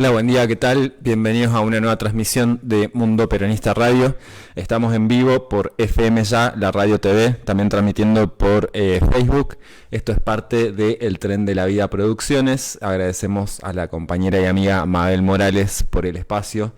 Hola, buen día, ¿qué tal? Bienvenidos a una nueva transmisión de Mundo Peronista Radio. Estamos en vivo por FM Ya, la Radio TV, también transmitiendo por Facebook. Esto es parte de El Tren de la Vida Producciones. Agradecemos a la compañera y amiga Mabel Morales por el espacio.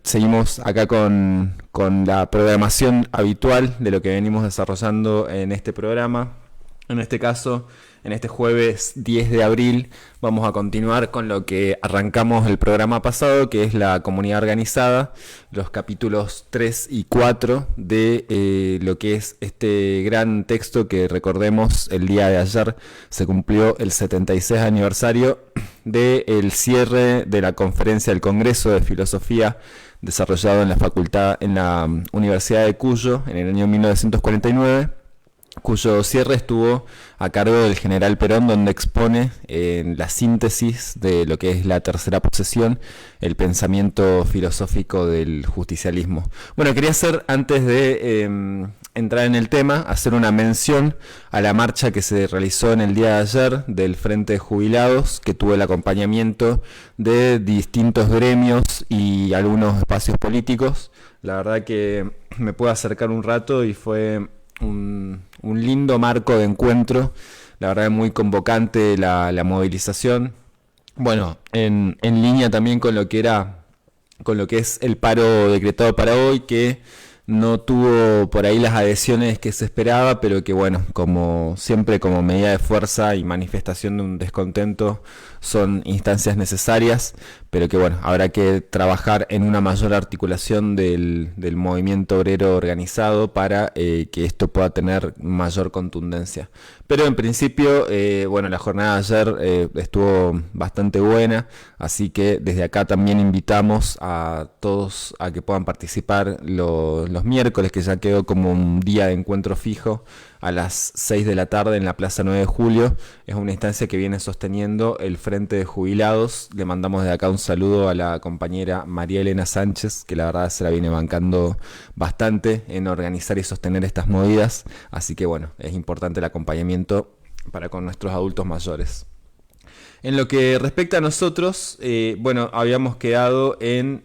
Seguimos acá con la programación habitual de lo que venimos desarrollando en este programa. En este caso, en este jueves 10 de abril, vamos a continuar con lo que arrancamos el programa pasado, que es la comunidad organizada, los capítulos 3 y 4 de lo que es este gran texto que, recordemos, el día de ayer se cumplió el 76 aniversario del cierre de la conferencia del Congreso de Filosofía desarrollado en la Universidad de Cuyo en el año 1949. Cuyo cierre estuvo a cargo del general Perón, donde expone la síntesis de lo que es la tercera posesión, el pensamiento filosófico del justicialismo. Bueno, quería hacer, antes de entrar en el tema, hacer una mención a la marcha que se realizó en el día de ayer del Frente de Jubilados, que tuvo el acompañamiento de distintos gremios y algunos espacios políticos. La verdad que me pude acercar un rato y fue un lindo marco de encuentro, la verdad es muy convocante la movilización. Bueno, en línea también con lo que es el paro decretado para hoy, que no tuvo por ahí las adhesiones que se esperaba, pero que bueno, como siempre, como medida de fuerza y manifestación de un descontento, son instancias necesarias, pero que bueno, habrá que trabajar en una mayor articulación del movimiento obrero organizado para que esto pueda tener mayor contundencia. Pero en principio, la jornada de ayer estuvo bastante buena, así que desde acá también invitamos a todos a que puedan participar los miércoles, que ya quedó como un día de encuentro fijo, a las 6 de la tarde en la Plaza 9 de Julio. Es una instancia que viene sosteniendo el Frente de Jubilados. Le mandamos de acá un saludo a la compañera María Elena Sánchez, que la verdad se la viene bancando bastante en organizar y sostener estas movidas. Así que bueno, es importante el acompañamiento para con nuestros adultos mayores. En lo que respecta a nosotros, habíamos quedado en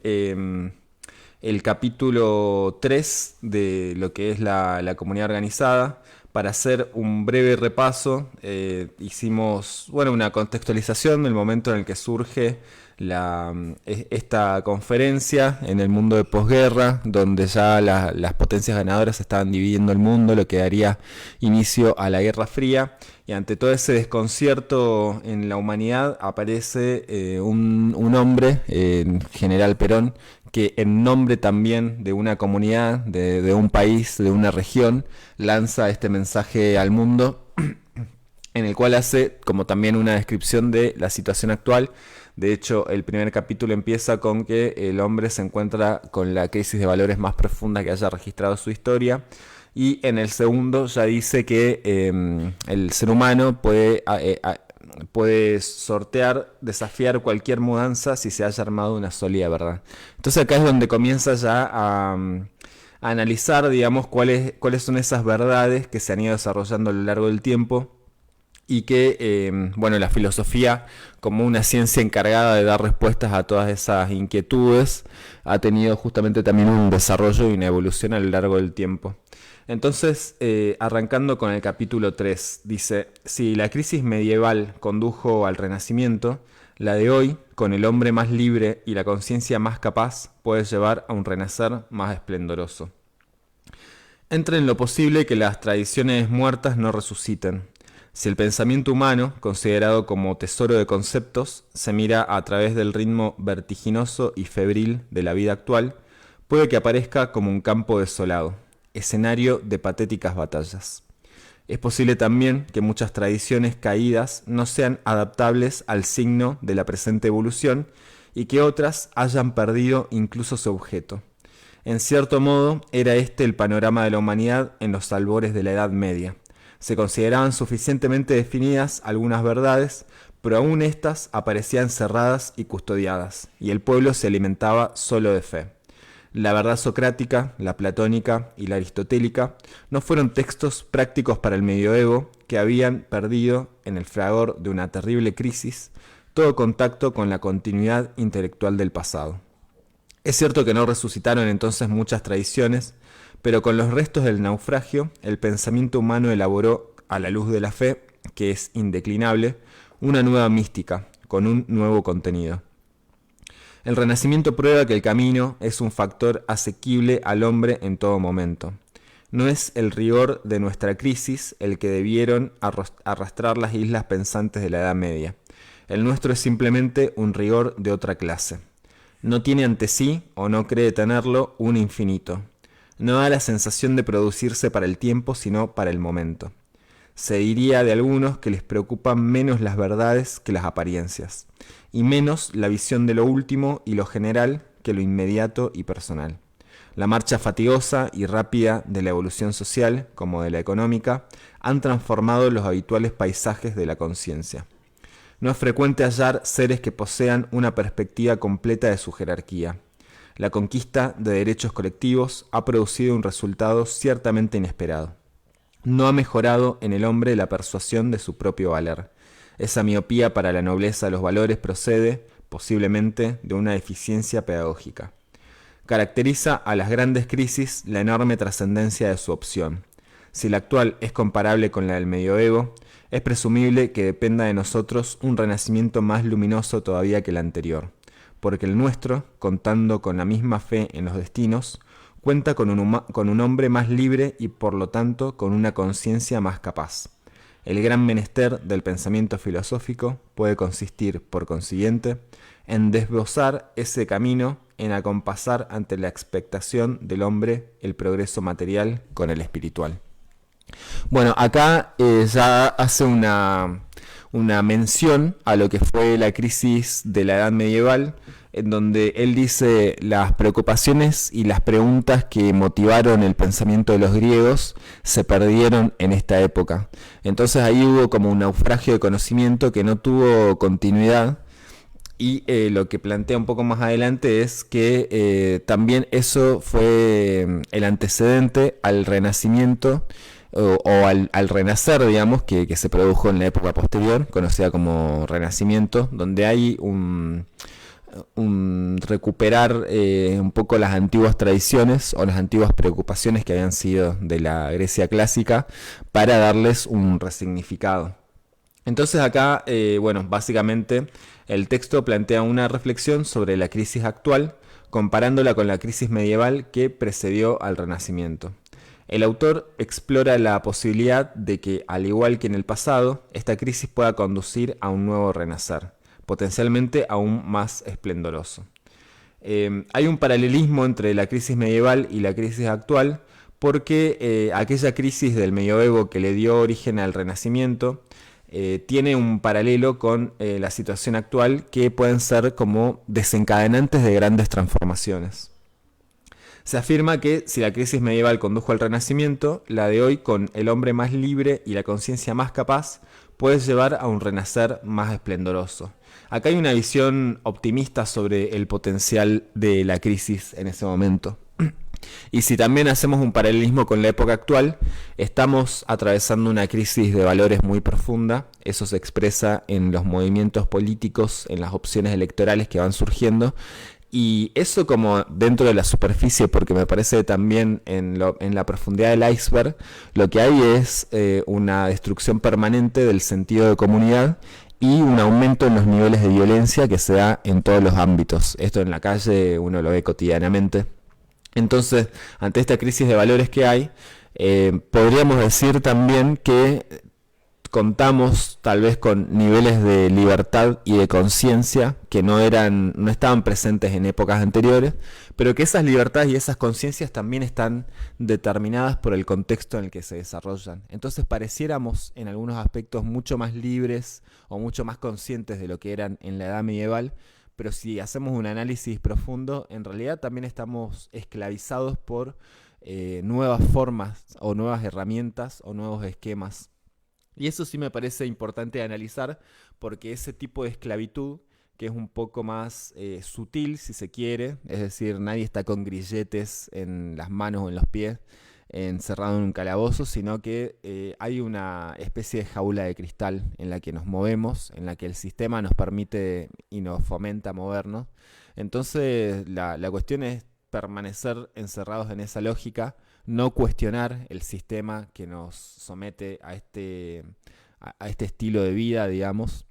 el capítulo 3 de lo que es la comunidad organizada. Para hacer un breve repaso, hicimos una contextualización del momento en el que surge esta conferencia en el mundo de posguerra, donde ya las potencias ganadoras estaban dividiendo el mundo, lo que daría inicio a la Guerra Fría. Y ante todo ese desconcierto en la humanidad aparece un hombre, General Perón, que en nombre también de una comunidad, de un país, de una región, lanza este mensaje al mundo, en el cual hace como también una descripción de la situación actual. De hecho, el primer capítulo empieza con que el hombre se encuentra con la crisis de valores más profunda que haya registrado su historia. Y en el segundo ya dice que el ser humano puede sortear, desafiar cualquier mudanza si se haya armado una sólida verdad. Entonces acá es donde comienza ya a analizar, digamos, cuáles son esas verdades que se han ido desarrollando a lo largo del tiempo y que, la filosofía, como una ciencia encargada de dar respuestas a todas esas inquietudes, ha tenido justamente también un desarrollo y una evolución a lo largo del tiempo. Entonces, arrancando con el capítulo 3, dice: si la crisis medieval condujo al Renacimiento, la de hoy, con el hombre más libre y la conciencia más capaz, puede llevar a un renacer más esplendoroso. Entra en lo posible que las tradiciones muertas no resuciten. Si el pensamiento humano, considerado como tesoro de conceptos, se mira a través del ritmo vertiginoso y febril de la vida actual, puede que aparezca como un campo desolado, escenario de patéticas batallas. Es posible también que muchas tradiciones caídas no sean adaptables al signo de la presente evolución y que otras hayan perdido incluso su objeto. En cierto modo, era este el panorama de la humanidad en los albores de la Edad Media. Se consideraban suficientemente definidas algunas verdades, pero aún éstas aparecían cerradas y custodiadas, y el pueblo se alimentaba solo de fe. La verdad socrática, la platónica y la aristotélica no fueron textos prácticos para el medioevo, que habían perdido, en el fragor de una terrible crisis, todo contacto con la continuidad intelectual del pasado. Es cierto que no resucitaron entonces muchas tradiciones, pero con los restos del naufragio, el pensamiento humano elaboró, a la luz de la fe, que es indeclinable, una nueva mística, con un nuevo contenido. El Renacimiento prueba que el camino es un factor asequible al hombre en todo momento. No es el rigor de nuestra crisis el que debieron arrastrar las islas pensantes de la Edad Media. El nuestro es simplemente un rigor de otra clase. No tiene ante sí, o no cree tenerlo, un infinito. No da la sensación de producirse para el tiempo, sino para el momento. Se diría de algunos que les preocupan menos las verdades que las apariencias, y menos la visión de lo último y lo general que lo inmediato y personal. La marcha fatigosa y rápida de la evolución social, como de la económica, han transformado los habituales paisajes de la conciencia. No es frecuente hallar seres que posean una perspectiva completa de su jerarquía. La conquista de derechos colectivos ha producido un resultado ciertamente inesperado. No ha mejorado en el hombre la persuasión de su propio valer. Esa miopía para la nobleza de los valores procede, posiblemente, de una deficiencia pedagógica. Caracteriza a las grandes crisis la enorme trascendencia de su opción. Si la actual es comparable con la del medioevo, es presumible que dependa de nosotros un renacimiento más luminoso todavía que el anterior, porque el nuestro, contando con la misma fe en los destinos, cuenta con un hombre más libre y por lo tanto con una conciencia más capaz. El gran menester del pensamiento filosófico puede consistir, por consiguiente, en desbrozar ese camino, en acompasar ante la expectación del hombre el progreso material con el espiritual. Bueno, acá ya hace una mención a lo que fue la crisis de la Edad Medieval, en donde él dice las preocupaciones y las preguntas que motivaron el pensamiento de los griegos se perdieron en esta época. Entonces ahí hubo como un naufragio de conocimiento que no tuvo continuidad, y lo que plantea un poco más adelante es que también eso fue el antecedente al Renacimiento o al renacer, digamos, que se produjo en la época posterior, conocida como Renacimiento, donde hay un recuperar un poco las antiguas tradiciones o las antiguas preocupaciones que habían sido de la Grecia clásica para darles un resignificado. Entonces acá, bueno, básicamente el texto plantea una reflexión sobre la crisis actual, comparándola con la crisis medieval que precedió al Renacimiento. El autor explora la posibilidad de que, al igual que en el pasado, esta crisis pueda conducir a un nuevo renacer, potencialmente aún más esplendoroso. Hay un paralelismo entre la crisis medieval y la crisis actual, porque aquella crisis del medioevo que le dio origen al Renacimiento tiene un paralelo con la situación actual, que pueden ser como desencadenantes de grandes transformaciones. Se afirma que si la crisis medieval condujo al Renacimiento, la de hoy, con el hombre más libre y la conciencia más capaz, puede llevar a un renacer más esplendoroso. Acá hay una visión optimista sobre el potencial de la crisis en ese momento. Y si también hacemos un paralelismo con la época actual, estamos atravesando una crisis de valores muy profunda. Eso se expresa en los movimientos políticos, en las opciones electorales que van surgiendo. Y eso como dentro de la superficie, porque me parece también en la profundidad del iceberg, lo que hay es una destrucción permanente del sentido de comunidad y un aumento en los niveles de violencia que se da en todos los ámbitos. Esto en la calle uno lo ve cotidianamente. Entonces, ante esta crisis de valores que hay, podríamos decir también que contamos tal vez con niveles de libertad y de conciencia que no estaban presentes en épocas anteriores, pero que esas libertades y esas conciencias también están determinadas por el contexto en el que se desarrollan. Entonces pareciéramos en algunos aspectos mucho más libres o mucho más conscientes de lo que eran en la edad medieval, pero si hacemos un análisis profundo, en realidad también estamos esclavizados por nuevas formas o nuevas herramientas o nuevos esquemas. Y eso sí me parece importante analizar, porque ese tipo de esclavitud, que es un poco más sutil, si se quiere, es decir, nadie está con grilletes en las manos o en los pies, encerrado en un calabozo, sino que hay una especie de jaula de cristal en la que nos movemos, en la que el sistema nos permite y nos fomenta movernos. Entonces la cuestión es permanecer encerrados en esa lógica, no cuestionar el sistema que nos somete a este estilo de vida, digamos.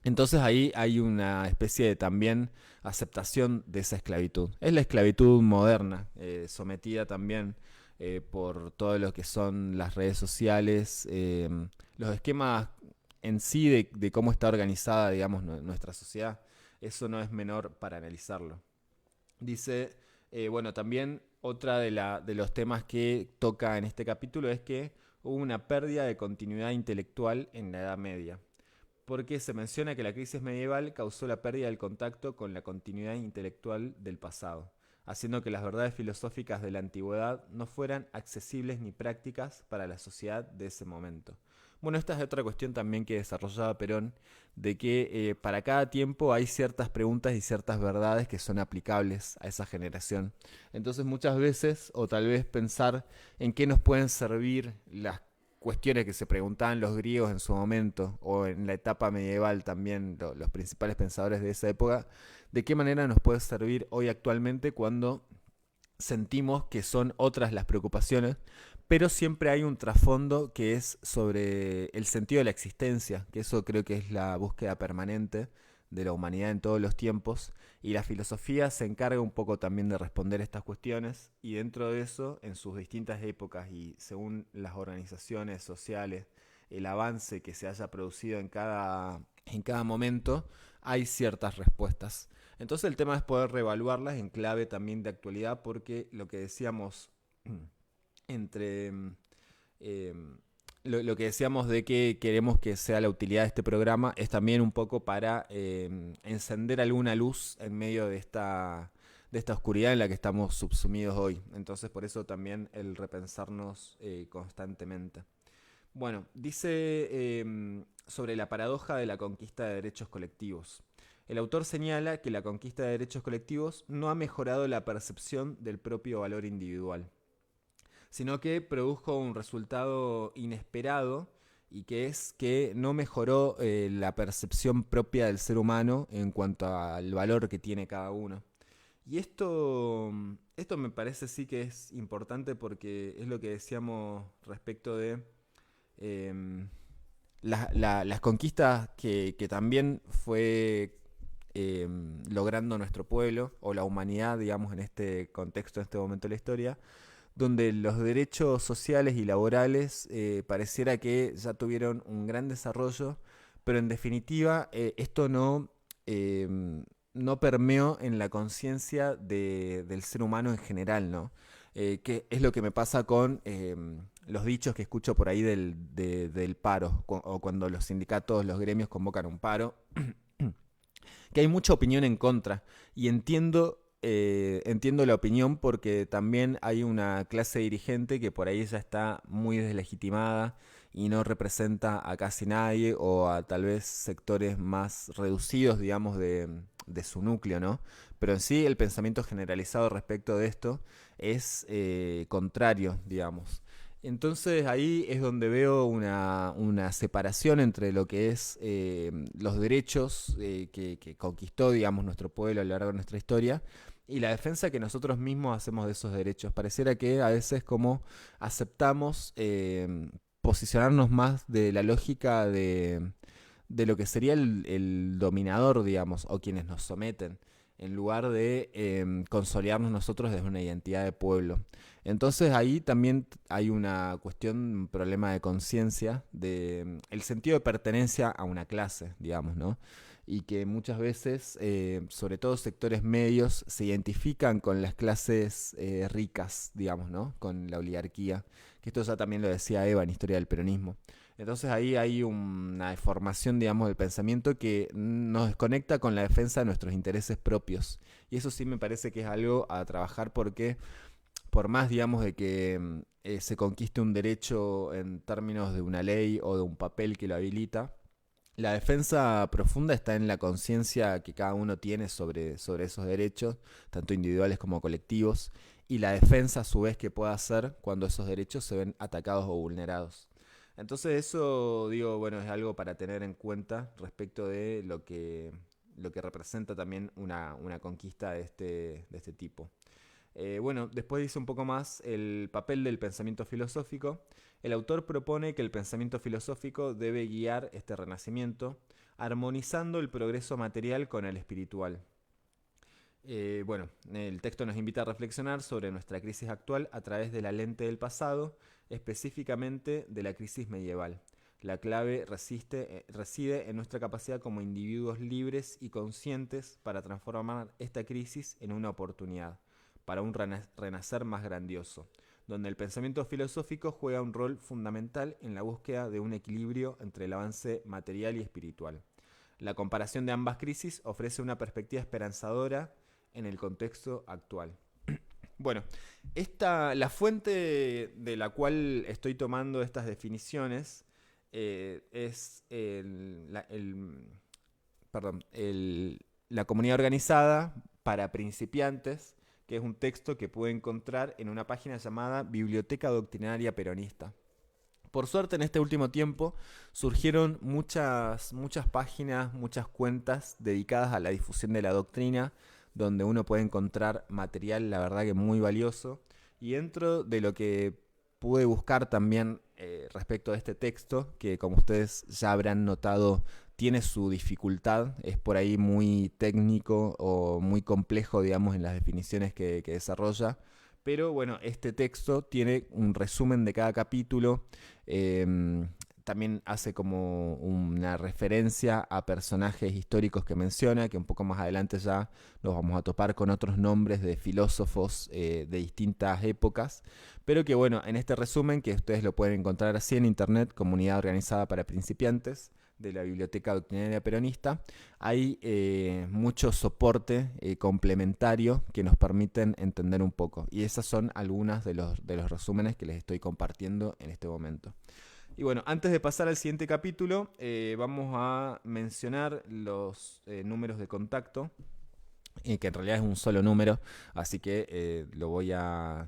Entonces ahí hay una especie de también aceptación de esa esclavitud. Es la esclavitud moderna, sometida también por todo lo que son las redes sociales, los esquemas en sí de cómo está organizada, digamos, nuestra sociedad. Eso no es menor para analizarlo. Dice, bueno, también otra de los temas que toca en este capítulo es que hubo una pérdida de continuidad intelectual en la Edad Media, porque se menciona que la crisis medieval causó la pérdida del contacto con la continuidad intelectual del pasado, haciendo que las verdades filosóficas de la antigüedad no fueran accesibles ni prácticas para la sociedad de ese momento. Bueno, esta es otra cuestión también que desarrollaba Perón, de que para cada tiempo hay ciertas preguntas y ciertas verdades que son aplicables a esa generación. Entonces muchas veces, o tal vez pensar en qué nos pueden servir las cuestiones que se preguntaban los griegos en su momento, o en la etapa medieval también, los principales pensadores de esa época, de qué manera nos puede servir hoy actualmente cuando sentimos que son otras las preocupaciones, pero siempre hay un trasfondo que es sobre el sentido de la existencia, que eso creo que es la búsqueda permanente de la humanidad en todos los tiempos, y la filosofía se encarga un poco también de responder estas cuestiones, y dentro de eso, en sus distintas épocas y según las organizaciones sociales, el avance que se haya producido en cada momento, hay ciertas respuestas. Entonces el tema es poder reevaluarlas en clave también de actualidad, porque lo que decíamos entre eh, lo que decíamos de que queremos que sea la utilidad de este programa es también un poco para encender alguna luz en medio de esta oscuridad en la que estamos subsumidos hoy. Entonces por eso también el repensarnos constantemente. Bueno, dice sobre la paradoja de la conquista de derechos colectivos. El autor señala que la conquista de derechos colectivos no ha mejorado la percepción del propio valor individual, sino que produjo un resultado inesperado, y que es que no mejoró la percepción propia del ser humano en cuanto al valor que tiene cada uno. Y esto me parece sí que es importante, porque es lo que decíamos respecto de las conquistas que también fue logrando nuestro pueblo o la humanidad, digamos, en este contexto, en este momento de la historia, donde los derechos sociales y laborales pareciera que ya tuvieron un gran desarrollo, pero en definitiva esto no permeó en la conciencia del ser humano en general, ¿no? Que es lo que me pasa con los dichos que escucho por ahí del paro, o cuando los sindicatos, los gremios convocan un paro, que hay mucha opinión en contra, y entiendo la opinión, porque también hay una clase dirigente que por ahí ya está muy deslegitimada y no representa a casi nadie, o a tal vez sectores más reducidos, digamos, de su núcleo, ¿no? Pero en sí el pensamiento generalizado respecto de esto es contrario, digamos. Entonces ahí es donde veo una separación entre lo que es los derechos que conquistó, digamos, nuestro pueblo a lo largo de nuestra historia, y la defensa que nosotros mismos hacemos de esos derechos. Pareciera que a veces como aceptamos posicionarnos más de la lógica de lo que sería el dominador, digamos, o quienes nos someten, en lugar de consolidarnos nosotros desde una identidad de pueblo. Entonces ahí también hay una cuestión, un problema de conciencia, de el sentido de pertenencia a una clase, digamos, ¿no? Y que muchas veces, sobre todo sectores medios, se identifican con las clases ricas, digamos, ¿no? Con la oligarquía, que esto ya también lo decía Eva en Historia del Peronismo. Entonces ahí hay una deformación, digamos, del pensamiento que nos desconecta con la defensa de nuestros intereses propios. Y eso sí me parece que es algo a trabajar, porque por más, digamos, de que se conquiste un derecho en términos de una ley o de un papel que lo habilita, la defensa profunda está en la conciencia que cada uno tiene sobre esos derechos, tanto individuales como colectivos, y la defensa a su vez que pueda hacer cuando esos derechos se ven atacados o vulnerados. Entonces eso, digo, bueno, es algo para tener en cuenta respecto de lo que representa también una conquista de este tipo. Bueno, después dice un poco más el papel del pensamiento filosófico. El autor propone que el pensamiento filosófico debe guiar este renacimiento, armonizando el progreso material con el espiritual. Bueno, el texto nos invita a reflexionar sobre nuestra crisis actual a través de la lente del pasado, específicamente de la crisis medieval. La clave reside en nuestra capacidad como individuos libres y conscientes para transformar esta crisis en una oportunidad, para un renacer más grandioso, donde el pensamiento filosófico juega un rol fundamental en la búsqueda de un equilibrio entre el avance material y espiritual. La comparación de ambas crisis ofrece una perspectiva esperanzadora en el contexto actual. Bueno, la fuente de la cual estoy tomando estas definiciones es la comunidad organizada para principiantes, que es un texto que puede encontrar en una página llamada Biblioteca Doctrinaria Peronista. Por suerte, en este último tiempo surgieron muchas páginas, muchas cuentas dedicadas a la difusión de la doctrina, donde uno puede encontrar material, la verdad que muy valioso. Y dentro de lo que pude buscar también respecto a este texto, que como ustedes ya habrán notado, tiene su dificultad, es por ahí muy técnico o muy complejo, digamos, en las definiciones que desarrolla. Pero bueno, este texto tiene un resumen de cada capítulo. También hace como una referencia a personajes históricos que menciona, que un poco más adelante ya nos vamos a topar con otros nombres de filósofos de distintas épocas, pero que bueno, en este resumen, que ustedes lo pueden encontrar así en internet, Comunidad Organizada para Principiantes, de la Biblioteca Doctrinaria Peronista, hay mucho soporte complementario que nos permiten entender un poco, y esas son algunas de los resúmenes que les estoy compartiendo en este momento. Y bueno, antes de pasar al siguiente capítulo, vamos a mencionar los números de contacto, que en realidad es un solo número, así que lo voy a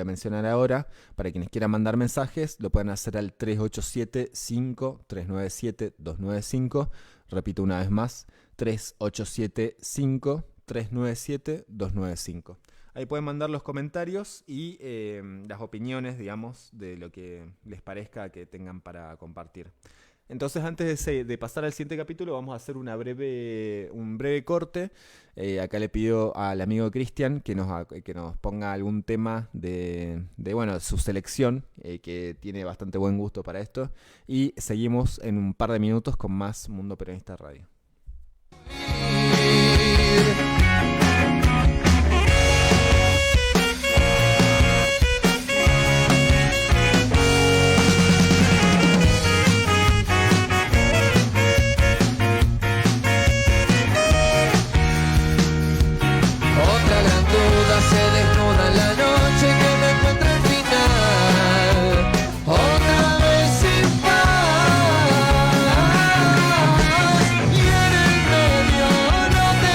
mencionar ahora. Para quienes quieran mandar mensajes, lo pueden hacer al 387-5397-295. Repito una vez más, 387-5397-295. Ahí pueden mandar los comentarios y las opiniones, digamos, de lo que les parezca que tengan para compartir. Entonces, antes de pasar al siguiente capítulo, vamos a hacer un breve corte. Acá le pido al amigo Cristian que nos ponga algún tema de su selección, que tiene bastante buen gusto para esto. Y seguimos en un par de minutos con más Mundo Peronista Radio. Se desnuda en la noche que me encuentra al final, otra vez sin paz, y en el medio no te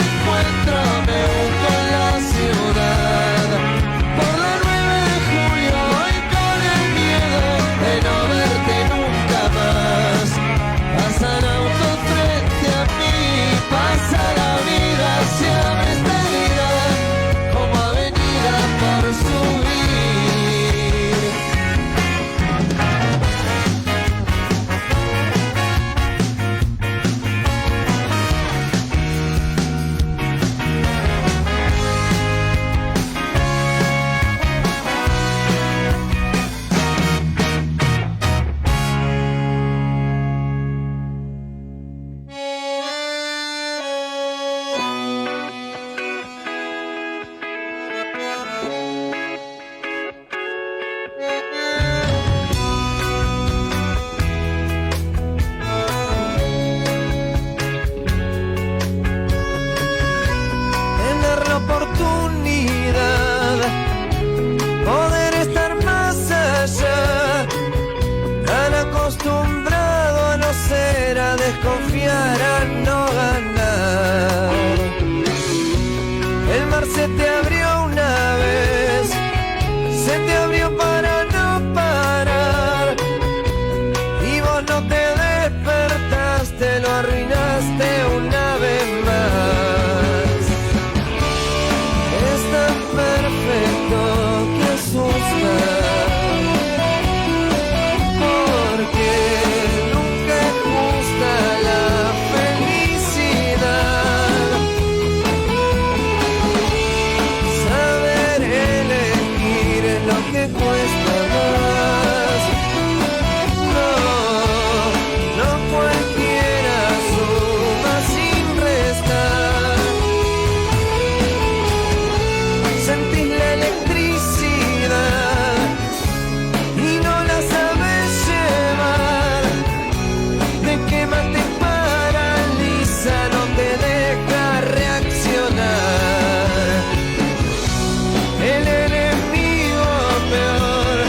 que cuesta más. No, no cualquiera suma sin restar. Sentís la electricidad y no la sabes llevar. Te quema, te paraliza, no te deja reaccionar. El enemigo peor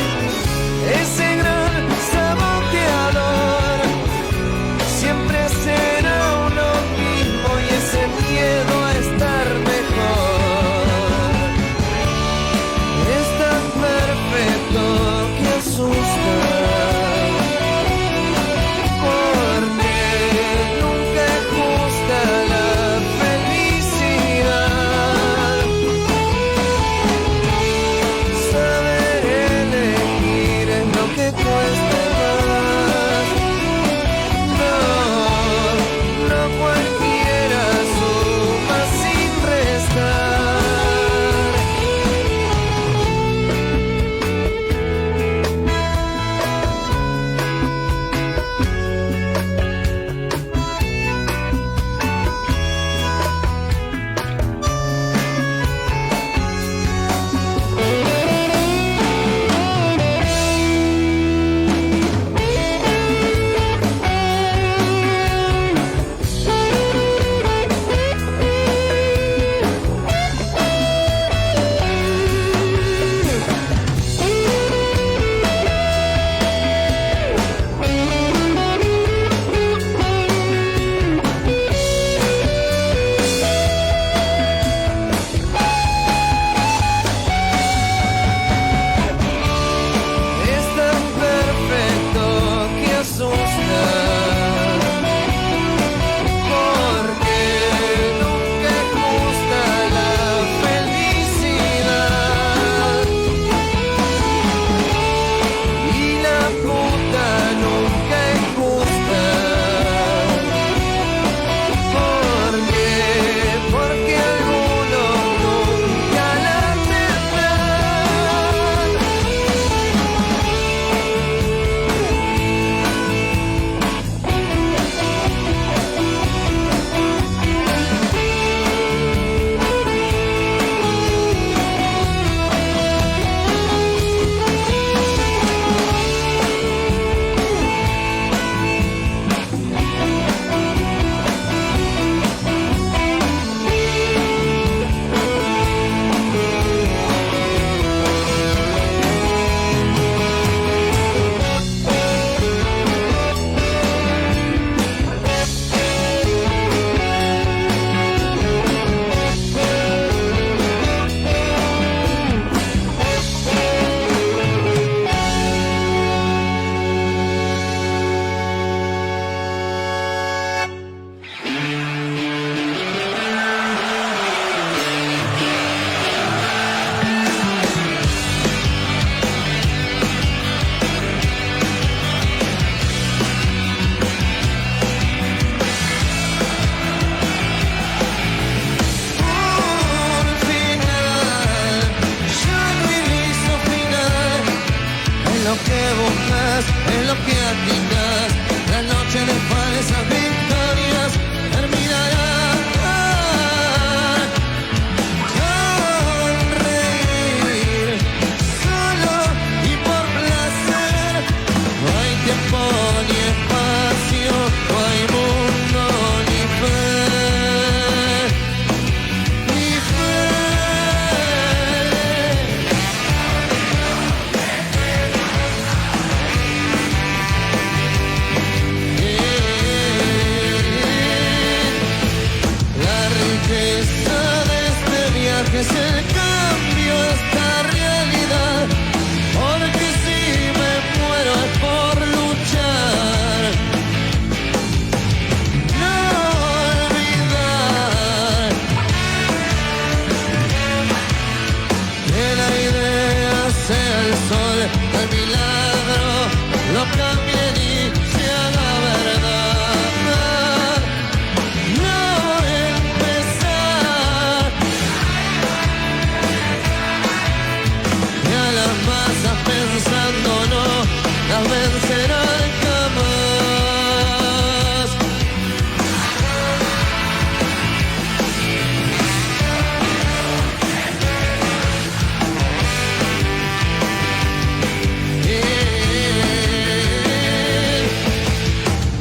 las vencerán jamás.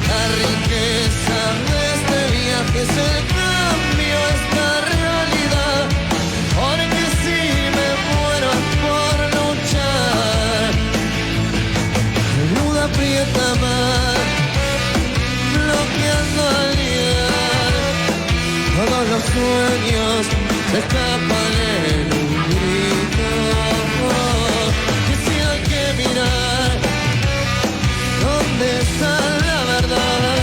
La riqueza de este viaje es el cambio, esta realidad. Porque si me muero es por luchar. La luz aprieta más, bloqueando al guiar. Todos los sueños se escapan en un grito. Y si hay que mirar dónde está la verdad.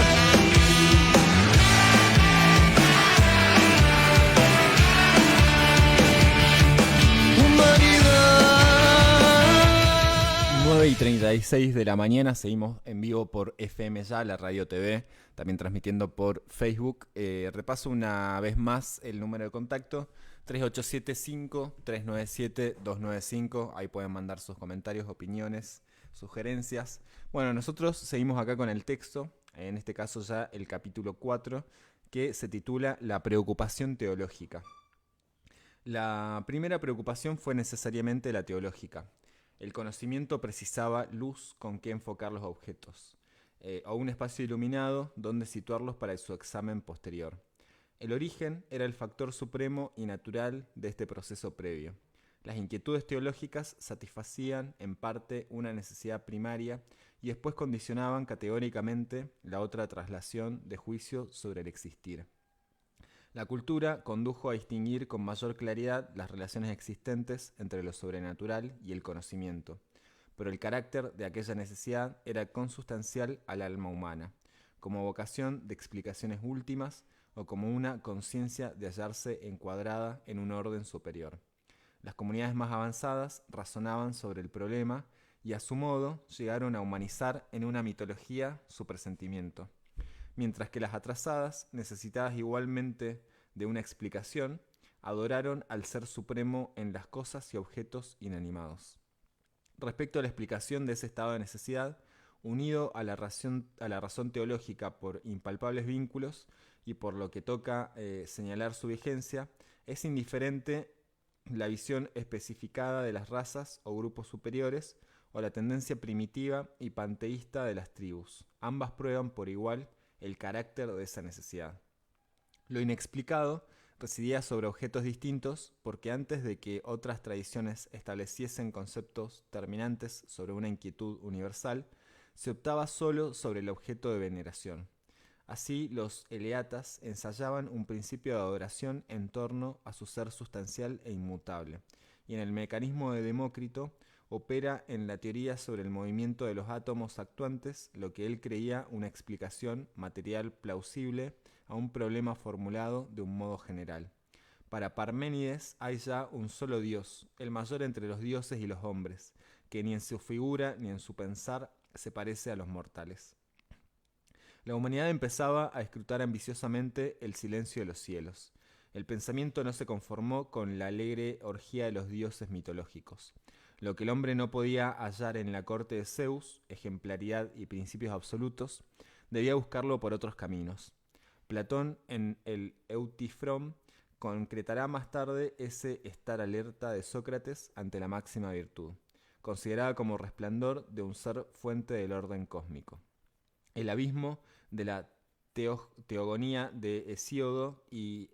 Humanidad. 9:36 de la mañana, seguimos en vivo por FM Ya, la radio TV, también transmitiendo por Facebook. Repaso una vez más el número de contacto, 3875-397-295, ahí pueden mandar sus comentarios, opiniones, sugerencias. Bueno, nosotros seguimos acá con el texto, en este caso ya el capítulo 4, que se titula La preocupación teológica. La primera preocupación fue necesariamente la teológica. El conocimiento precisaba luz con que enfocar los objetos, o un espacio iluminado donde situarlos para su examen posterior. El origen era el factor supremo y natural de este proceso previo. Las inquietudes teológicas satisfacían en parte una necesidad primaria y después condicionaban categóricamente la otra traslación de juicio sobre el existir. La cultura condujo a distinguir con mayor claridad las relaciones existentes entre lo sobrenatural y el conocimiento, pero el carácter de aquella necesidad era consustancial al alma humana, como vocación de explicaciones últimas o como una conciencia de hallarse encuadrada en un orden superior. Las comunidades más avanzadas razonaban sobre el problema y a su modo llegaron a humanizar en una mitología su presentimiento, mientras que las atrasadas, necesitadas igualmente de una explicación, adoraron al Ser Supremo en las cosas y objetos inanimados. Respecto a la explicación de ese estado de necesidad, unido a la razón teológica por impalpables vínculos y por lo que toca señalar su vigencia, es indiferente la visión especificada de las razas o grupos superiores o la tendencia primitiva y panteísta de las tribus. Ambas prueban por igual el carácter de esa necesidad. Lo inexplicado residía sobre objetos distintos porque antes de que otras tradiciones estableciesen conceptos terminantes sobre una inquietud universal, se optaba solo sobre el objeto de veneración. Así, los eleatas ensayaban un principio de adoración en torno a su ser sustancial e inmutable, y en el mecanismo de Demócrito opera en la teoría sobre el movimiento de los átomos actuantes lo que él creía una explicación material plausible a un problema formulado de un modo general. Para Parménides hay ya un solo Dios, el mayor entre los dioses y los hombres, que ni en su figura ni en su pensar se parece a los mortales. La humanidad empezaba a escrutar ambiciosamente el silencio de los cielos. El pensamiento no se conformó con la alegre orgía de los dioses mitológicos. Lo que el hombre no podía hallar en la corte de Zeus, ejemplaridad y principios absolutos, debía buscarlo por otros caminos. Platón, en el Eutifrón, concretará más tarde ese estar alerta de Sócrates ante la máxima virtud, considerada como resplandor de un ser fuente del orden cósmico. El abismo de la teogonía de Hesíodo y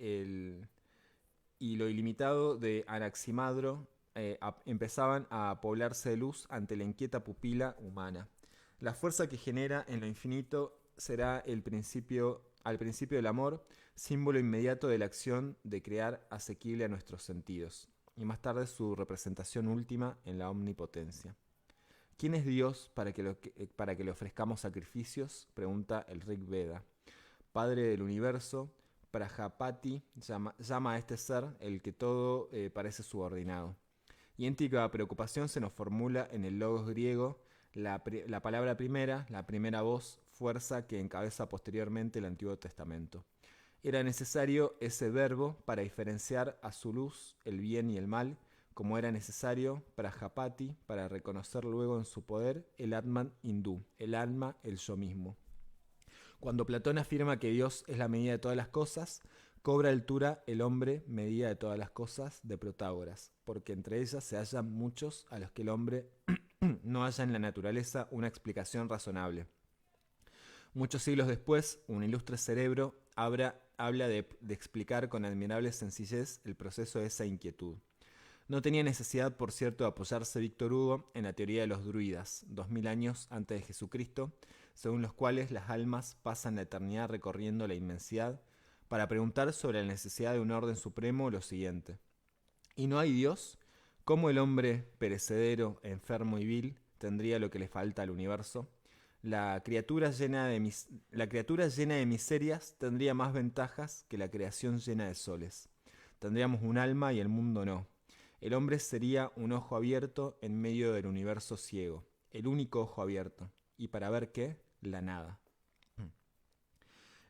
lo ilimitado de Anaximandro empezaban a poblarse de luz ante la inquieta pupila humana. La fuerza que genera en lo infinito será al principio del amor, símbolo inmediato de la acción de crear asequible a nuestros sentidos, y más tarde su representación última en la omnipotencia. ¿Quién es Dios para que le ofrezcamos sacrificios?, pregunta el Rig Veda. Padre del universo, Prajapati llama a este ser el que todo parece subordinado. Idéntica preocupación se nos formula en el logos griego, la palabra primera, la primera voz, fuerza que encabeza posteriormente el Antiguo Testamento. Era necesario ese verbo para diferenciar a su luz el bien y el mal, como era necesario Prajapati para reconocer luego en su poder el Atman hindú, el alma, el yo mismo. Cuando Platón afirma que Dios es la medida de todas las cosas, cobra altura el hombre medida de todas las cosas de Protágoras, porque entre ellas se hallan muchos a los que el hombre no halla en la naturaleza una explicación razonable. Muchos siglos después, un ilustre cerebro habla de explicar con admirable sencillez el proceso de esa inquietud. No tenía necesidad, por cierto, de apoyarse Víctor Hugo en la teoría de los druidas, 2000 años antes de Jesucristo, según los cuales las almas pasan la eternidad recorriendo la inmensidad, para preguntar sobre la necesidad de un orden supremo lo siguiente: ¿y no hay Dios? ¿Cómo el hombre perecedero, enfermo y vil tendría lo que le falta al universo? La criatura llena de miserias tendría más ventajas que la creación llena de soles. Tendríamos un alma y el mundo no. El hombre sería un ojo abierto en medio del universo ciego, el único ojo abierto. ¿Y para ver qué? La nada.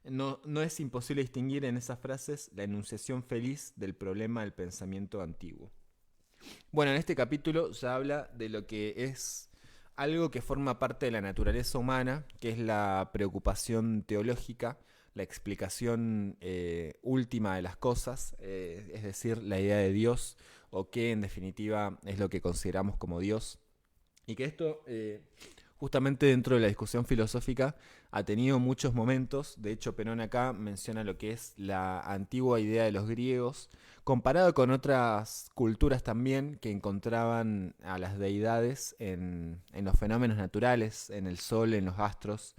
No es imposible distinguir en esas frases la enunciación feliz del problema del pensamiento antiguo. Bueno, en este capítulo ya habla de lo que es algo que forma parte de la naturaleza humana, que es la preocupación teológica, la explicación última de las cosas, es decir, la idea de Dios, o qué en definitiva es lo que consideramos como Dios. Y que esto, justamente dentro de la discusión filosófica, ha tenido muchos momentos. De hecho, Perón acá menciona lo que es la antigua idea de los griegos, comparado con otras culturas también que encontraban a las deidades en los fenómenos naturales, en el sol, en los astros.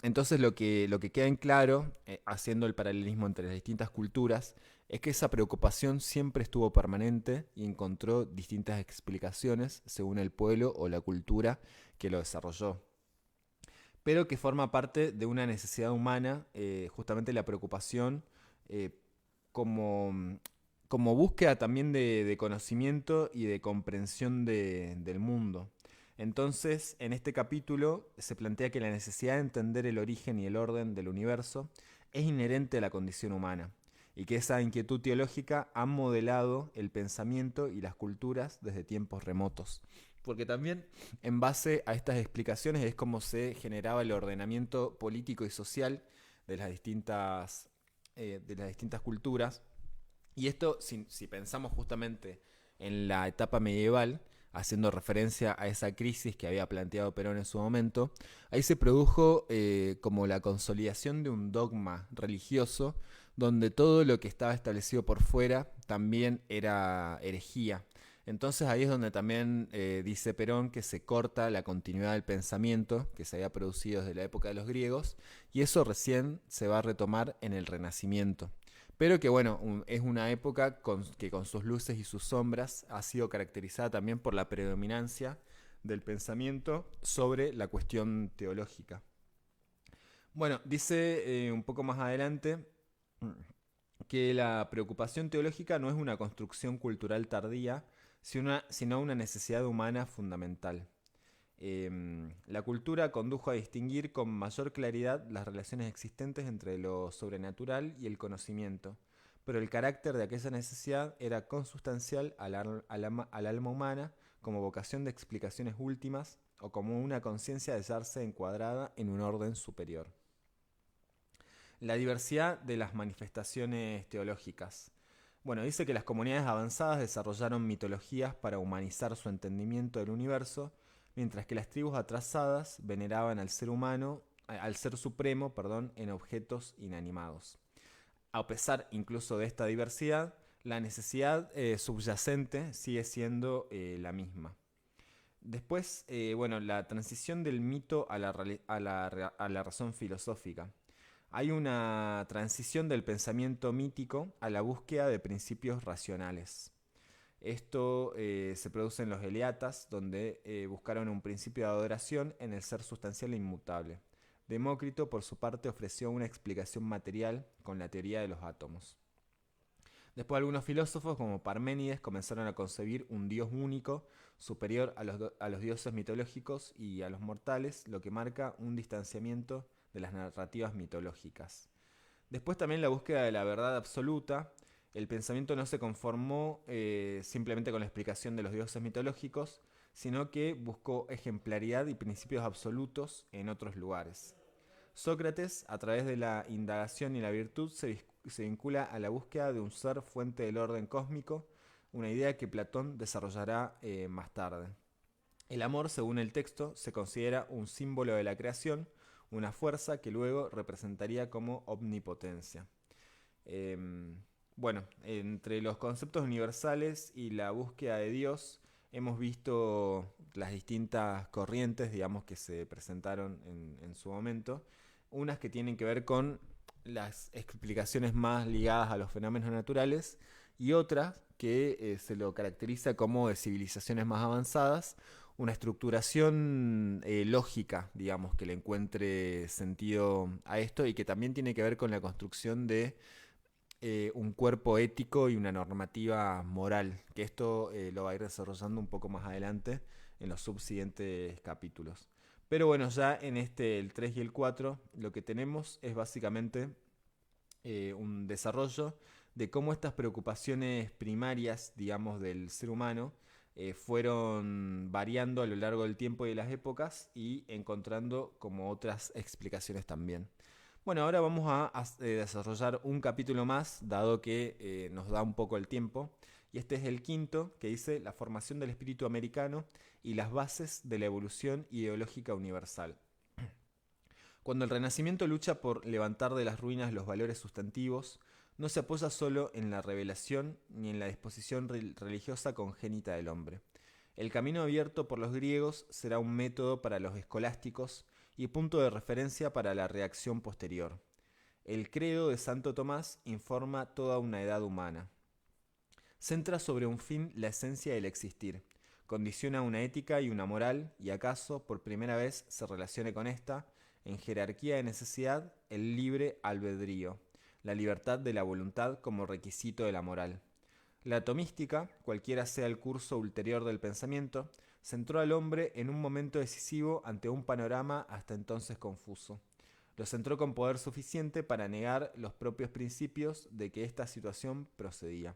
Entonces lo que queda en claro, haciendo el paralelismo entre las distintas culturas, es que esa preocupación siempre estuvo permanente y encontró distintas explicaciones según el pueblo o la cultura que lo desarrolló, pero que forma parte de una necesidad humana, justamente la preocupación como, como búsqueda también de conocimiento y de comprensión del mundo. Entonces, en este capítulo se plantea que la necesidad de entender el origen y el orden del universo es inherente a la condición humana, y que esa inquietud teológica ha modelado el pensamiento y las culturas desde tiempos remotos. Porque también en base a estas explicaciones es como se generaba el ordenamiento político y social de las distintas culturas. Y esto, si pensamos justamente en la etapa medieval, haciendo referencia a esa crisis que había planteado Perón en su momento, ahí se produjo como la consolidación de un dogma religioso donde todo lo que estaba establecido por fuera también era herejía. Entonces ahí es donde también dice Perón que se corta la continuidad del pensamiento que se había producido desde la época de los griegos, y eso recién se va a retomar en el Renacimiento. Pero que bueno, es una época que con sus luces y sus sombras ha sido caracterizada también por la predominancia del pensamiento sobre la cuestión teológica. Bueno, dice un poco más adelante que la preocupación teológica no es una construcción cultural tardía, sino una necesidad humana fundamental. La cultura condujo a distinguir con mayor claridad las relaciones existentes entre lo sobrenatural y el conocimiento, pero el carácter de aquella necesidad era consustancial al alma humana como vocación de explicaciones últimas o como una conciencia de hallarse encuadrada en un orden superior. La diversidad de las manifestaciones teológicas. Bueno, dice que las comunidades avanzadas desarrollaron mitologías para humanizar su entendimiento del universo, mientras que las tribus atrasadas veneraban al ser humano, al ser supremo, en objetos inanimados. A pesar incluso de esta diversidad, la necesidad subyacente sigue siendo la misma. Después, bueno, la transición del mito a la razón filosófica. Hay una transición del pensamiento mítico a la búsqueda de principios racionales. Esto se produce en los Eleatas, donde buscaron un principio de adoración en el ser sustancial e inmutable. Demócrito, por su parte, ofreció una explicación material con la teoría de los átomos. Después algunos filósofos, como Parménides, comenzaron a concebir un dios único, superior a los dioses mitológicos y a los mortales, lo que marca un distanciamiento de las narrativas mitológicas. Después también la búsqueda de la verdad absoluta el pensamiento no se conformó simplemente con la explicación de los dioses mitológicos, sino que buscó ejemplaridad y principios absolutos en otros lugares. Sócrates, a través de la indagación y la virtud, se vincula a la búsqueda de un ser fuente del orden cósmico, una idea que Platón desarrollará más tarde. El amor, según el texto, se considera un símbolo de la creación, una fuerza que luego representaría como omnipotencia. Bueno, entre los conceptos universales y la búsqueda de Dios, hemos visto las distintas corrientes, digamos, que se presentaron en su momento. Unas que tienen que ver con las explicaciones más ligadas a los fenómenos naturales y otras que se lo caracteriza como de civilizaciones más avanzadas, una estructuración lógica, digamos, que le encuentre sentido a esto y que también tiene que ver con la construcción de un cuerpo ético y una normativa moral, que esto lo va a ir desarrollando un poco más adelante en los subsiguientes capítulos. Pero bueno, ya en el 3 y el 4 lo que tenemos es básicamente un desarrollo de cómo estas preocupaciones primarias, digamos, del ser humano fueron variando a lo largo del tiempo y de las épocas y encontrando como otras explicaciones también. Bueno, ahora vamos a desarrollar un capítulo más, dado que nos da un poco el tiempo. Y este es el quinto, que dice la formación del espíritu americano y las bases de la evolución ideológica universal. Cuando el Renacimiento lucha por levantar de las ruinas los valores sustantivos, no se apoya solo en la revelación ni en la disposición religiosa congénita del hombre. El camino abierto por los griegos será un método para los escolásticos y punto de referencia para la reacción posterior. El credo de Santo Tomás informa toda una edad humana. Centra sobre un fin la esencia del existir, condiciona una ética y una moral, y acaso por primera vez se relacione con esta, en jerarquía de necesidad, el libre albedrío, la libertad de la voluntad como requisito de la moral. La atomística, cualquiera sea el curso ulterior del pensamiento, centró al hombre en un momento decisivo ante un panorama hasta entonces confuso. Lo centró con poder suficiente para negar los propios principios de que esta situación procedía.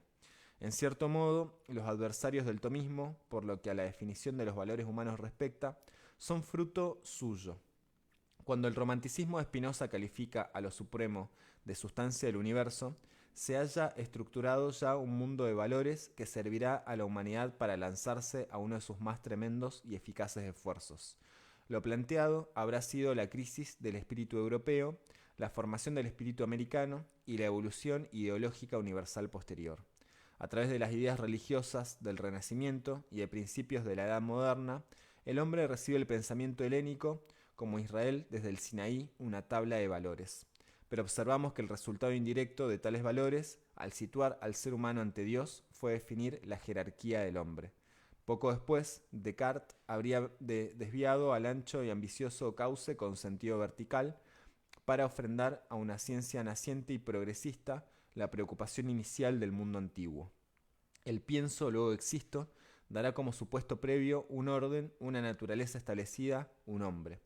En cierto modo, los adversarios del tomismo, por lo que a la definición de los valores humanos respecta, son fruto suyo. Cuando el romanticismo de Spinoza califica a lo supremo de sustancia del universo, se haya estructurado ya un mundo de valores que servirá a la humanidad para lanzarse a uno de sus más tremendos y eficaces esfuerzos. Lo planteado habrá sido la crisis del espíritu europeo, la formación del espíritu americano y la evolución ideológica universal posterior. A través de las ideas religiosas del Renacimiento y de principios de la Edad Moderna, el hombre recibe el pensamiento helénico, como Israel desde el Sinaí, una tabla de valores. Pero observamos que el resultado indirecto de tales valores, al situar al ser humano ante Dios, fue definir la jerarquía del hombre. Poco después, Descartes habría desviado al ancho y ambicioso cauce con sentido vertical para ofrendar a una ciencia naciente y progresista la preocupación inicial del mundo antiguo. El pienso, luego existo, dará como supuesto previo un orden, una naturaleza establecida, un hombre.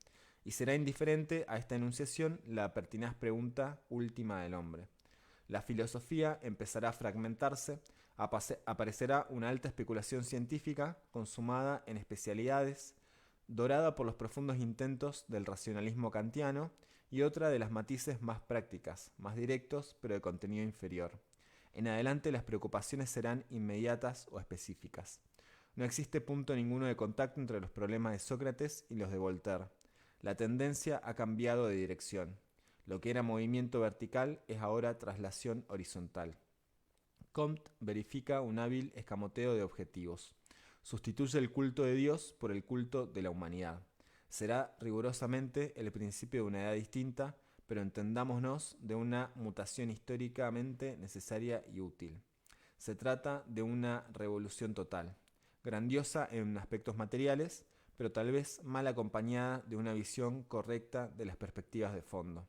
Y será indiferente a esta enunciación la pertinaz pregunta última del hombre. La filosofía empezará a fragmentarse, aparecerá una alta especulación científica consumada en especialidades, dorada por los profundos intentos del racionalismo kantiano y otra de las matices más prácticas, más directos, pero de contenido inferior. En adelante las preocupaciones serán inmediatas o específicas. No existe punto ninguno de contacto entre los problemas de Sócrates y los de Voltaire. La tendencia ha cambiado de dirección. Lo que era movimiento vertical es ahora traslación horizontal. Comte verifica un hábil escamoteo de objetivos. Sustituye el culto de Dios por el culto de la humanidad. Será rigurosamente el principio de una edad distinta, pero entendámonos de una mutación históricamente necesaria y útil. Se trata de una revolución total, grandiosa en aspectos materiales, pero tal vez mal acompañada de una visión correcta de las perspectivas de fondo.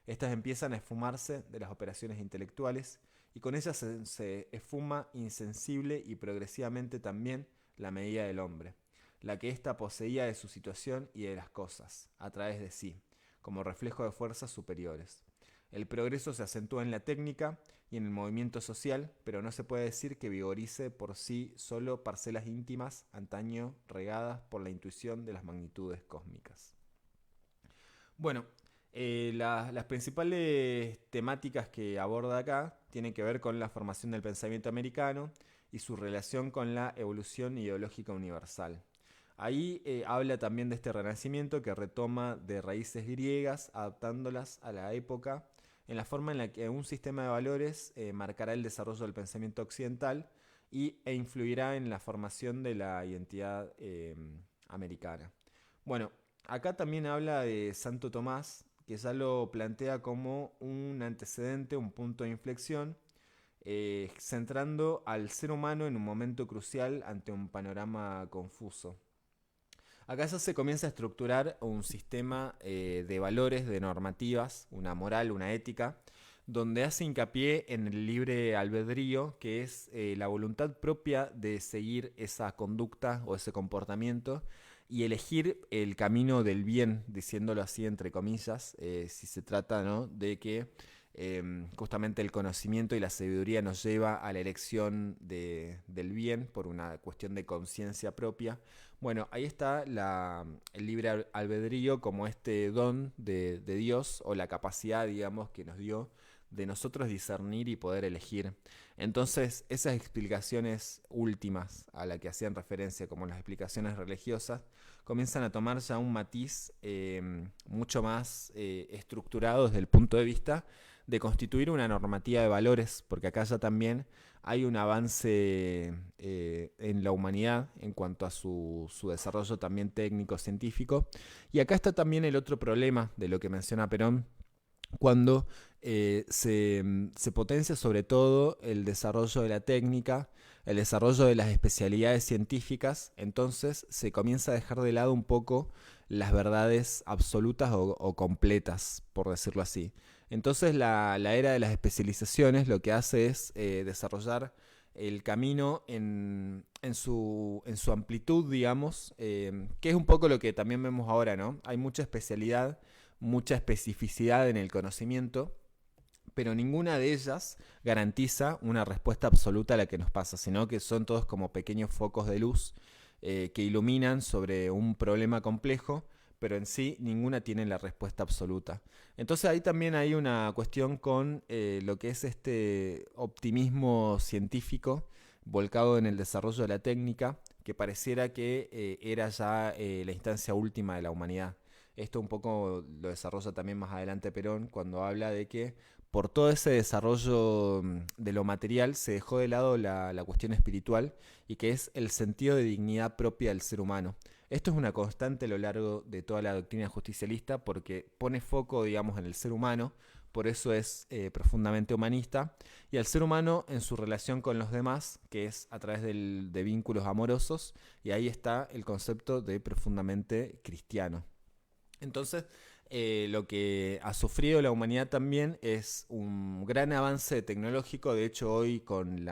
Estas empiezan a esfumarse de las operaciones intelectuales y con ellas se esfuma insensible y progresivamente también la medida del hombre, la que ésta poseía de su situación y de las cosas, a través de sí, como reflejo de fuerzas superiores. El progreso se acentúa en la técnica, y en el movimiento social, pero no se puede decir que vigorice por sí solo parcelas íntimas antaño regadas por la intuición de las magnitudes cósmicas. Bueno, las principales temáticas que aborda acá tienen que ver con la formación del pensamiento americano y su relación con la evolución ideológica universal. Ahí habla también de este renacimiento que retoma de raíces griegas, adaptándolas a la época, en la forma en la que un sistema de valores marcará el desarrollo del pensamiento occidental e influirá en la formación de la identidad americana. Bueno, acá también habla de Santo Tomás, que ya lo plantea como un antecedente, un punto de inflexión, centrando al ser humano en un momento crucial ante un panorama confuso. Acá ya se comienza a estructurar un sistema de valores, de normativas, una moral, una ética, donde hace hincapié en el libre albedrío, que es la voluntad propia de seguir esa conducta o ese comportamiento y elegir el camino del bien, diciéndolo así entre comillas, si se trata, ¿no?, de que justamente el conocimiento y la sabiduría nos lleva a la elección del bien por una cuestión de conciencia propia. Bueno, ahí está el libre albedrío como este don de Dios, o la capacidad, digamos, que nos dio de nosotros discernir y poder elegir. Entonces, esas explicaciones últimas a las que hacían referencia, como las explicaciones religiosas, comienzan a tomar ya un matiz mucho más estructurado desde el punto de vista de constituir una normativa de valores, porque acá ya también hay un avance en la humanidad en cuanto a su desarrollo también técnico-científico. Y acá está también el otro problema de lo que menciona Perón, cuando se potencia sobre todo el desarrollo de la técnica, el desarrollo de las especialidades científicas. Entonces se comienza a dejar de lado un poco las verdades absolutas o completas, por decirlo así. Entonces la era de las especializaciones lo que hace es desarrollar el camino en su amplitud, digamos, que es un poco lo que también vemos ahora, ¿no? Hay mucha especialidad, mucha especificidad en el conocimiento, pero ninguna de ellas garantiza una respuesta absoluta a la que nos pasa, sino que son todos como pequeños focos de luz que iluminan sobre un problema complejo, pero en sí ninguna tiene la respuesta absoluta. Entonces ahí también hay una cuestión con lo que es este optimismo científico volcado en el desarrollo de la técnica, que pareciera que era ya la instancia última de la humanidad. Esto un poco lo desarrolla también más adelante Perón, cuando habla de que por todo ese desarrollo de lo material se dejó de lado la cuestión espiritual, y que es el sentido de dignidad propia del ser humano. Esto es una constante a lo largo de toda la doctrina justicialista, porque pone foco, digamos, en el ser humano, por eso es profundamente humanista, y al ser humano en su relación con los demás, que es a través de vínculos amorosos, y ahí está el concepto de profundamente cristiano. Entonces, lo que ha sufrido la humanidad también es un gran avance tecnológico. De hecho, hoy en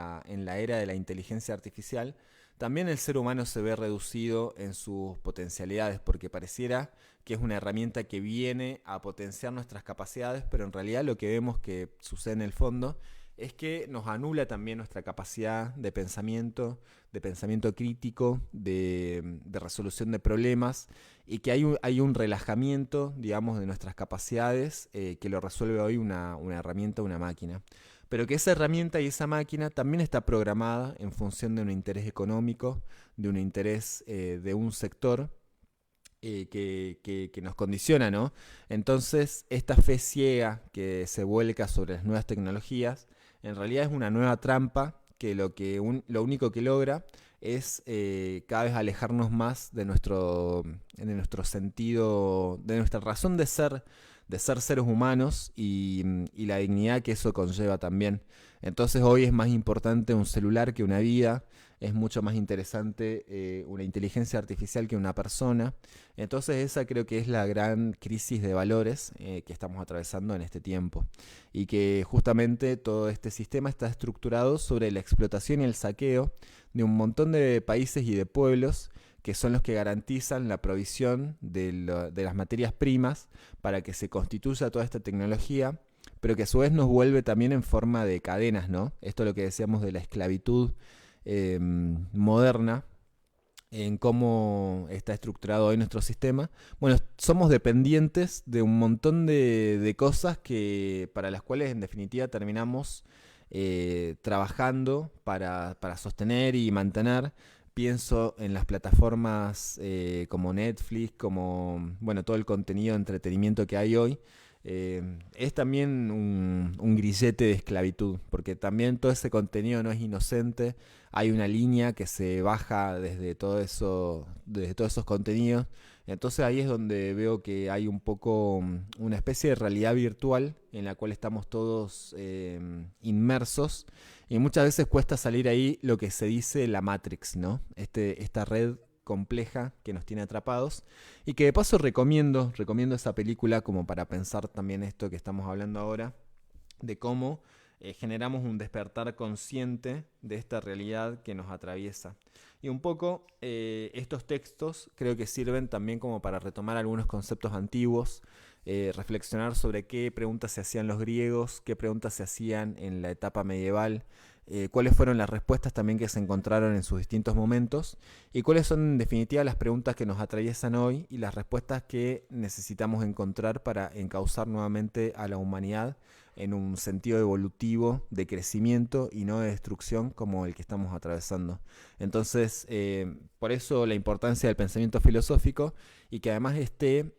la era de la inteligencia artificial, también el ser humano se ve reducido en sus potencialidades, porque pareciera que es una herramienta que viene a potenciar nuestras capacidades, pero en realidad lo que vemos que sucede en el fondo es que nos anula también nuestra capacidad de pensamiento crítico, de resolución de problemas, y que hay un relajamiento, digamos, de nuestras capacidades que lo resuelve hoy una herramienta, una máquina. Pero que esa herramienta y esa máquina también está programada en función de un interés económico, de un interés de un sector que nos condiciona, ¿no? Entonces, esta fe ciega que se vuelca sobre las nuevas tecnologías, en realidad es una nueva trampa que lo único que logra es cada vez alejarnos más de nuestro sentido, de nuestra razón de ser seres humanos y la dignidad que eso conlleva también. Entonces hoy es más importante un celular que una vida, es mucho más interesante una inteligencia artificial que una persona. Entonces esa creo que es la gran crisis de valores que estamos atravesando en este tiempo, y que justamente todo este sistema está estructurado sobre la explotación y el saqueo de un montón de países y de pueblos, que son los que garantizan la provisión de las materias primas para que se constituya toda esta tecnología, pero que a su vez nos vuelve también en forma de cadenas, ¿no? Esto es lo que decíamos de la esclavitud moderna, en cómo está estructurado hoy nuestro sistema. Bueno, somos dependientes de un montón de cosas para las cuales en definitiva terminamos trabajando para sostener y mantener. Pienso en las plataformas como Netflix, como bueno, todo el contenido de entretenimiento que hay hoy. Es también un grillete de esclavitud, porque también todo ese contenido no es inocente. Hay una línea que se baja desde todo eso, desde todos esos contenidos. Entonces ahí es donde veo que hay un poco una especie de realidad virtual en la cual estamos todos inmersos, y muchas veces cuesta salir ahí, lo que se dice la Matrix, ¿no? Esta red compleja que nos tiene atrapados, y que de paso recomiendo esa película como para pensar también esto que estamos hablando ahora, de cómo generamos un despertar consciente de esta realidad que nos atraviesa. Y un poco estos textos creo que sirven también como para retomar algunos conceptos antiguos, reflexionar sobre qué preguntas se hacían los griegos, qué preguntas se hacían en la etapa medieval, cuáles fueron las respuestas también que se encontraron en sus distintos momentos, y cuáles son en definitiva las preguntas que nos atraviesan hoy y las respuestas que necesitamos encontrar para encauzar nuevamente a la humanidad en un sentido evolutivo de crecimiento y no de destrucción como el que estamos atravesando. Entonces, por eso la importancia del pensamiento filosófico, y que además esté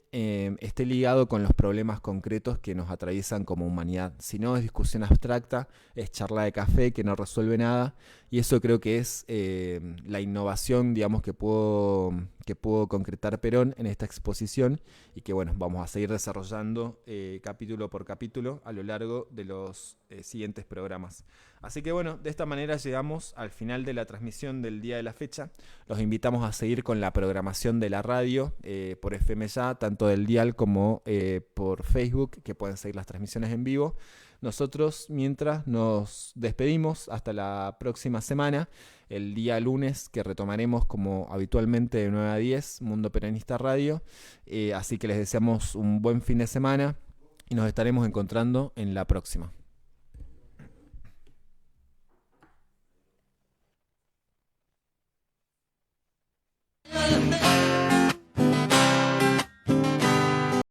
ligado con los problemas concretos que nos atraviesan como humanidad. Si no, es discusión abstracta, es charla de café que no resuelve nada, y eso creo que es la innovación, digamos, que pudo concretar Perón en esta exposición, y que bueno, vamos a seguir desarrollando capítulo por capítulo a lo largo de los siguientes programas. Así que bueno, de esta manera llegamos al final de la transmisión del día de la fecha. Los invitamos a seguir con la programación de la radio por FM Ya, tanto del dial como por Facebook, que pueden seguir las transmisiones en vivo. Nosotros, mientras, nos despedimos hasta la próxima semana, el día lunes, que retomaremos como habitualmente de 9 a 10, Mundo Peronista Radio. Así que les deseamos un buen fin de semana y nos estaremos encontrando en la próxima.